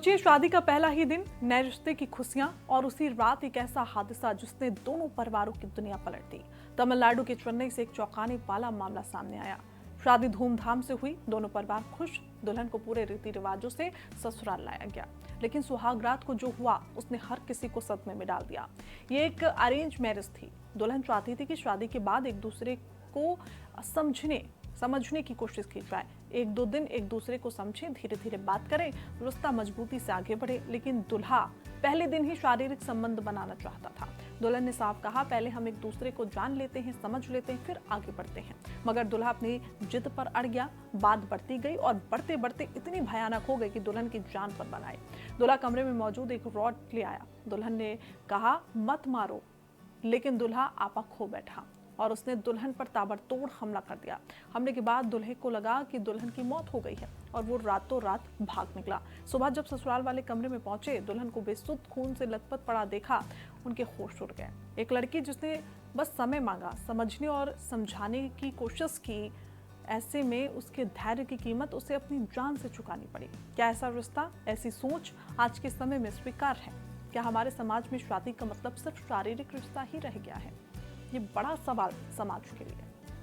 सोचिए, शादी का पहला ही दिन, नए रिश्ते की खुशियां और उसी रात एक ऐसा हादसा जिसने दोनों परिवारों की दुनिया पलट दी। तमिलनाडु के चेन्नई से एक चौंकाने वाला मामला सामने आया। शादी धूमधाम से हुई, दोनों परिवार खुश, दुल्हन को पूरे रीति रिवाजों से ससुराल लाया गया। लेकिन सुहाग रात को जो हुआ उसने हर किसी को सदमे में डाल दिया। ये एक अरेंज मैरिज थी। दुल्हन चाहती थी कि शादी के बाद एक दूसरे को समझने की कोशिश की जाए। एक दो दिन एक दूसरे को समझें, धीरे धीरे बात करें, रिश्ता मजबूती से आगे बढ़े। लेकिन दुल्हा पहले दिन ही शारीरिक संबंध बनाना चाहता था। दुल्हन ने साफ कहा, पहले हम एक दूसरे को जान लेते हैं, समझ लेते हैं, फिर आगे बढ़ते हैं। मगर दुल्हा अपनी जिद पर अड़ गया। बात बढ़ती गई और बढ़ते बढ़ते इतनी भयानक हो गई कि दुल्हन की जान पर बनाए। दुल्हा कमरे में मौजूद एक रॉड ले आया। दुल्हन ने कहा, मत मारो, लेकिन दुल्हा आपा खो बैठा और उसने दुल्हन पर ताबड़तोड़ हमला कर दिया। हमले के बाद दुल्हे को लगा कि दुल्हन की मौत हो गई है और वो रातों रात भाग निकला। सुबह जब ससुराल वाले कमरे में पहुंचे, दुल्हन को बेसुध खून से लथपथ पड़ा देखा, उनके होश उड़ गए। एक लड़की जिसने बस समय मांगा, समझने और समझाने की कोशिश की, ऐसे में उसके धैर्य की कीमत उसे अपनी जान से चुकानी पड़ी। क्या ऐसा रिश्ता, ऐसी सोच आज के समय में स्वीकार है? क्या हमारे समाज में शादी का मतलब सिर्फ शारीरिक रिश्ता ही रह गया है? ये बड़ा सवाल समाज के लिए।